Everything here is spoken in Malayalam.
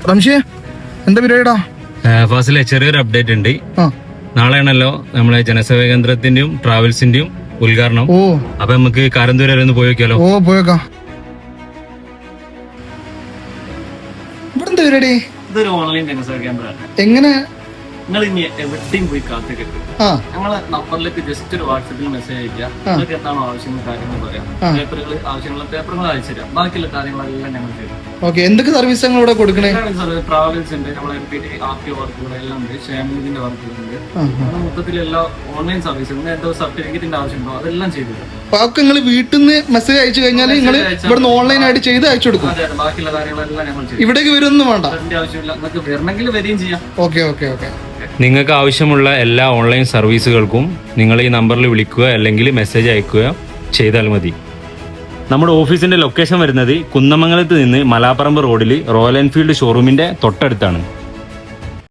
റംഷിയെ എന്താ പരിപാടിടാ? ഫാസിലെ ചെറിയൊരു അപ്ഡേറ്റ് ഉണ്ട്. നാളെയാണല്ലോ നമ്മളെ ജനസേവാ കേന്ദ്രത്തിന്റെയും ട്രാവൽസിന്റെയും ഉദ്ഘാടനം. അപ്പൊ നമുക്ക് കാരന്തൂർ വരെ ഒന്ന് പോയി നോക്കിയാലോ? പോയേക്കാം. ഇവിടെ എന്താ പരിപാടി? ഇതൊരു ഓൺലൈൻ ജനസേവാ കേന്ദ്രമാണ്. എങ്ങനെ? നിങ്ങൾ ഇനി എവിടെയും പോയി കാത്തിരിക്കും. ഞങ്ങളെ നമ്പറിലേക്ക് ജസ്റ്റ് ഒരു വാട്സപ്പിൽ മെസ്സേജ് അയക്കുക. നിങ്ങൾക്ക് എന്താണോ ആവശ്യങ്ങൾ കാര്യങ്ങൾ പറയാം. പേപ്പറുകൾ ആവശ്യമുള്ള പേപ്പറുകൾ അയച്ചു തരാം. ബാക്കിയുള്ള കാര്യങ്ങളെല്ലാം ഞങ്ങൾ ചെയ്യും. എന്തൊക്കെ സർവീസ് ഞങ്ങൾ ഇവിടെ കൊടുക്കണേ? ട്രാവൽസ് ഉണ്ട്, നമ്മളെ RTO വർക്കുകളെല്ലാം ഉണ്ട്, ക്ഷേമനിധിന്റെ വർക്കുകളുണ്ട്. മൊത്തത്തിലുള്ള ഓൺലൈൻ സർവീസ് എന്തോ സർട്ടിഫിക്കറ്റിന്റെ ആവശ്യമുണ്ടോ അതെല്ലാം ചെയ്തു തരാം. അപ്പൊ നിങ്ങൾ വീട്ടിൽ നിന്ന് മെസ്സേജ് അയച്ചു കഴിഞ്ഞാൽ നിങ്ങൾ ഇവിടുന്ന് ഓൺലൈൻ ആയിട്ട് ചെയ്ത് അയച്ചു കൊടുക്കും. ബാക്കിയുള്ള കാര്യങ്ങളെല്ലാം ഞങ്ങൾ ചെയ്യും. ഇവിടേക്ക് വരുമൊന്നും വേണ്ട, ആവശ്യമില്ല. നിങ്ങൾക്ക് വരണമെങ്കിൽ വരികയും ചെയ്യാം. ഓക്കെ. നിങ്ങൾക്ക് ആവശ്യമുള്ള എല്ലാ ഓൺലൈൻ സർവീസുകൾക്കും നിങ്ങൾ ഈ നമ്പറിൽ വിളിക്കുക അല്ലെങ്കിൽ മെസ്സേജ് അയക്കുക ചെയ്താൽ മതി. നമ്മുടെ ഓഫീസിന്റെ ലൊക്കേഷൻ വരുന്നത് കുന്നമംഗലത്ത് നിന്ന് മലാപ്പറമ്പ് റോഡിൽ റോയൽ എൻഫീൽഡ് ഷോറൂമിന്റെ തൊട്ടടുത്താണ്.